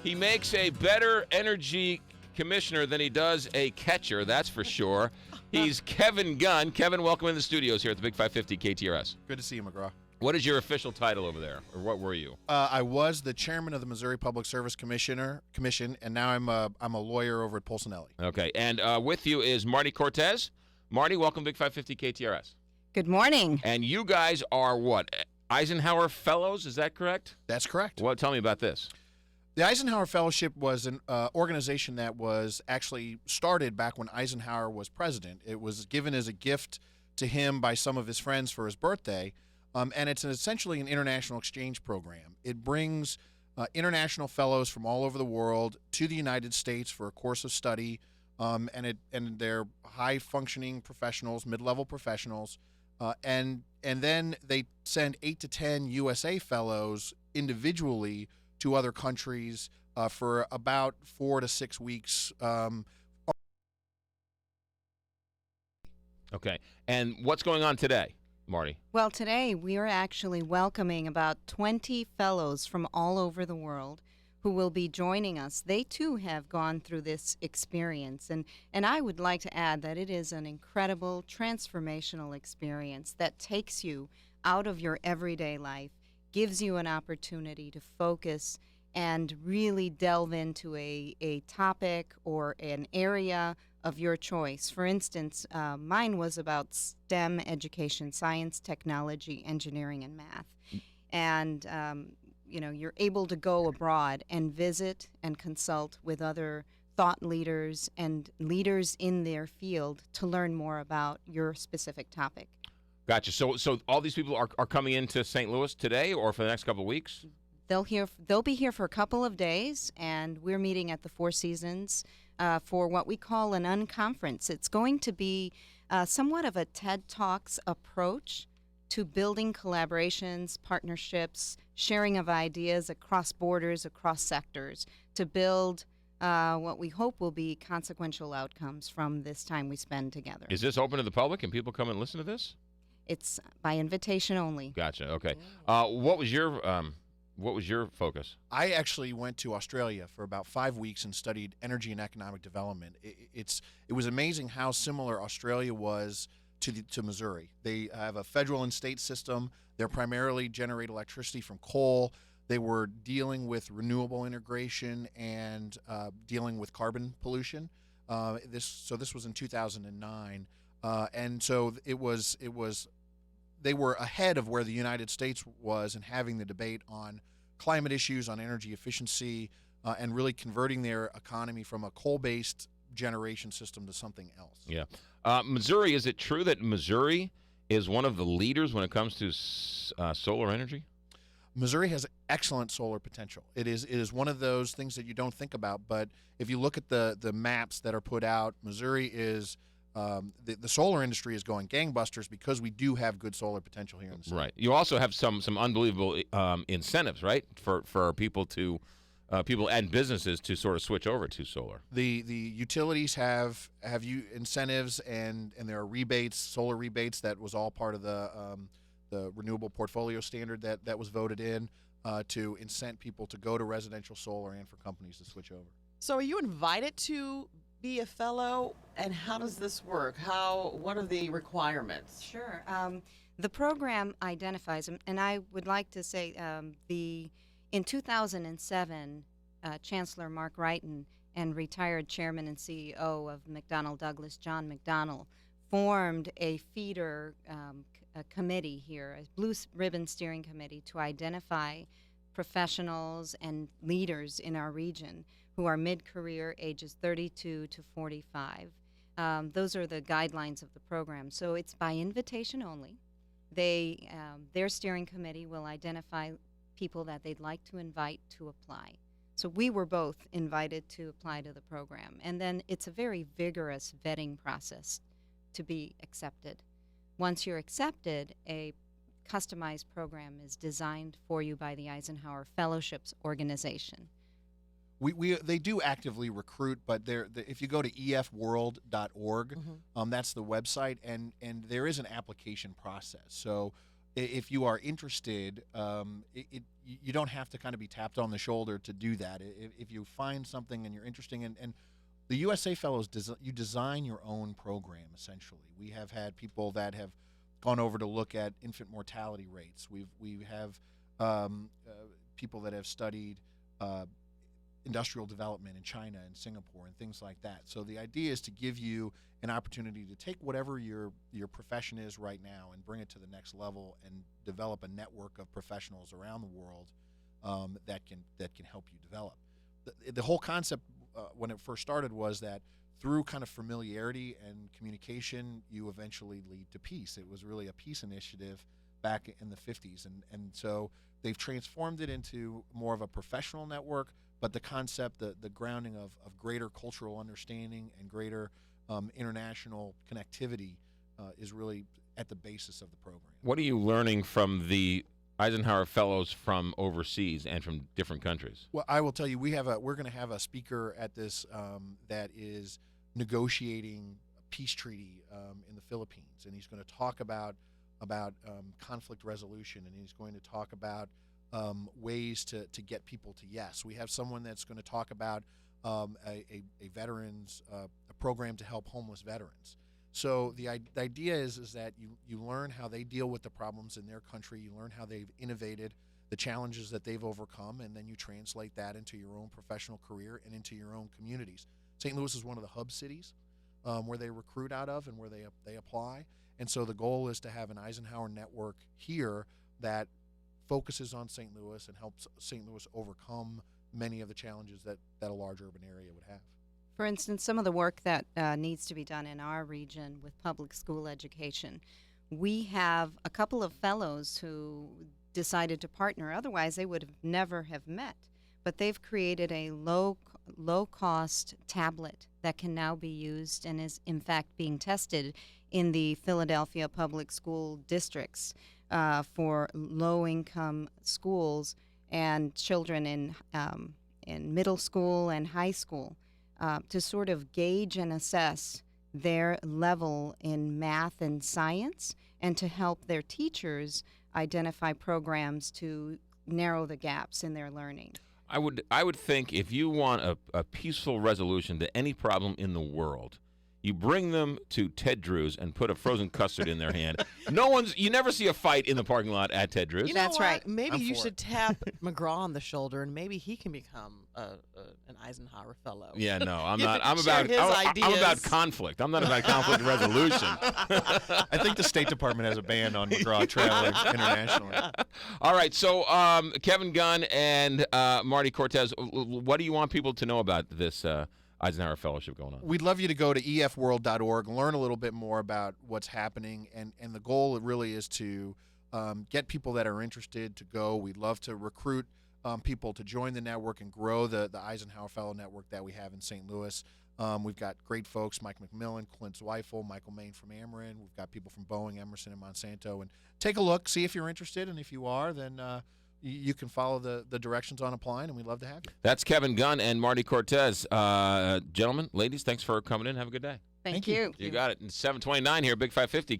He makes a better energy commissioner than he does a catcher, that's for sure. He's Kevin Gunn. Kevin, welcome in the studios here at the Big 550 KTRS. Good to see you, McGraw. What is your official title over there, or what were you? I was the chairman of the Missouri Public Service Commission, and now I'm a lawyer over at Polsinelli. Okay, and with you is Marty Cortez. Marty, welcome to Big 550 KTRS. Good morning. And you guys are what? Eisenhower Fellows, is that correct? That's correct. Well, tell me about this. The Eisenhower Fellowship was an organization that was actually started back when Eisenhower was president. It was given as a gift to him by some of his friends for his birthday, and it's essentially an international exchange program. It brings international fellows from all over the world to the United States for a course of study, and they're high-functioning professionals, mid-level professionals, and then they send 8 to 10 USA fellows individually to other countries for about 4 to 6 weeks. Okay. And what's going on today, Marty? Well, today we are actually welcoming about 20 fellows from all over the world who will be joining us. They, too, have gone through this experience. And I would like to add that it is an incredible, transformational experience that takes you out of your everyday life, gives you an opportunity to focus and really delve into a topic or an area of your choice. For instance, mine was about STEM education, science, technology, engineering, and math. And, you're able to go abroad and visit and consult with other thought leaders and leaders in their field to learn more about your specific topic. Gotcha. So all these people are coming into St. Louis today or for the next couple of weeks? They'll be here for a couple of days, and we're meeting at the Four Seasons for what we call an unconference. It's going to be somewhat of a TED Talks approach to building collaborations, partnerships, sharing of ideas across borders, across sectors, to build what we hope will be consequential outcomes from this time we spend together. Is this open to the public? Can people come and listen to this? It's by invitation only. Gotcha. Okay. What was your focus? I actually went to Australia for about 5 weeks and studied energy and economic development. It was amazing how similar Australia was to Missouri. They have a federal and state system. They primarily generate electricity from coal. They were dealing with renewable integration and dealing with carbon pollution. This was in 2009, and so it was. They were ahead of where the United States was in having the debate on climate issues, on energy efficiency, and really converting their economy from a coal-based generation system to something else. Yeah. Missouri, is it true that Missouri is one of the leaders when it comes to solar energy? Missouri has excellent solar potential. It is one of those things that you don't think about, but if you look at the maps that are put out, Missouri is the solar industry is going gangbusters because we do have good solar potential here in the state. Right. You also have some unbelievable incentives, right, for people and businesses to sort of switch over to solar. The utilities have incentives and there are rebates, solar rebates. That was all part of the renewable portfolio standard that was voted in to incent people to go to residential solar and for companies to switch over. So are you invited to be a fellow, and how does this work? What are the requirements? Sure. The program identifies, and I would like to say in 2007, Chancellor Mark Wrighton and retired Chairman and CEO of McDonnell Douglas, John McDonnell, formed a feeder a committee here, a blue ribbon steering committee, to identify professionals and leaders in our region who are mid-career, ages 32 to 45. Those are the guidelines of the program. So it's by invitation only. Their steering committee will identify people that they'd like to invite to apply. So we were both invited to apply to the program. And then it's a very vigorous vetting process to be accepted. Once you're accepted, a customized program is designed for you by the Eisenhower Fellowships Organization. They do actively recruit, but if you go to efworld.org, that's the website, and there is an application process. So if you are interested, you don't have to kind of be tapped on the shoulder to do that. If you find something and you're interested in, and the USA Fellows, you design your own program, essentially. We have had people that have gone over to look at infant mortality rates. We have people that have studied industrial development in China and Singapore and things like that. So the idea is to give you an opportunity to take whatever your profession is right now and bring it to the next level and develop a network of professionals around the world that can help you develop. The whole concept when it first started was that through kind of familiarity and communication, you eventually lead to peace. It was really a peace initiative back in the 50s. And so they've transformed it into more of a professional network, but the concept, the grounding of greater cultural understanding and greater international connectivity is really at the basis of the program. What are you learning from the Eisenhower Fellows from overseas and from different countries? Well, I will tell you, we're going to have a speaker at this that is negotiating a peace treaty in the Philippines, and he's going to talk about conflict resolution, and he's going to talk about ways to get people to yes. We have someone that's going to talk about a veterans a program to help homeless veterans. So the idea is that you learn how they deal with the problems in their country, you learn how they've innovated, the challenges that they've overcome, and then you translate that into your own professional career and into your own communities. St. Louis is one of the hub cities where they recruit out of and where they apply. And so the goal is to have an Eisenhower network here that focuses on St. Louis and helps St. Louis overcome many of the challenges that a large urban area would have. For instance, some of the work that needs to be done in our region with public school education, we have a couple of fellows who decided to partner. Otherwise, they would have never have met. But they've created a low-cost tablet that can now be used and is, in fact, being tested in the Philadelphia public school districts for low-income schools and children in middle school and high school. To sort of gauge and assess their level in math and science, and to help their teachers identify programs to narrow the gaps in their learning. I would think if you want a peaceful resolution to any problem in the world, you bring them to Ted Drew's and put a frozen custard in their hand. You never see a fight in the parking lot at Ted Drew's. You know That's what? right. Maybe I'm you for should tap McGraw on the shoulder, and maybe he can become an Eisenhower Fellow. Yeah, no, I'm You not. can I'm share about. his I'm about ideas. conflict. I'm not about conflict resolution. I think the State Department has a ban on McGraw traveling internationally. All right, so Kevin Gunn and Marty Cortez, what do you want people to know about this Eisenhower Fellowship going on? We'd love you to go to efworld.org, learn a little bit more about what's happening, and the goal really is to get people that are interested to go. We'd love to recruit people to join the network and grow the Eisenhower Fellow Network that we have in St. Louis. We've got great folks, Mike McMillan, Clint Zweifel, Michael Main from Ameren. We've got people from Boeing, Emerson, and Monsanto. And take a look, see if you're interested, and if you are, then you can follow the directions on applying, and we'd love to have you. That's Kevin Gunn and Marty Cortez. Gentlemen, ladies, thanks for coming in. Have a good day. Thank you. You got it. 7:29 here, Big 550.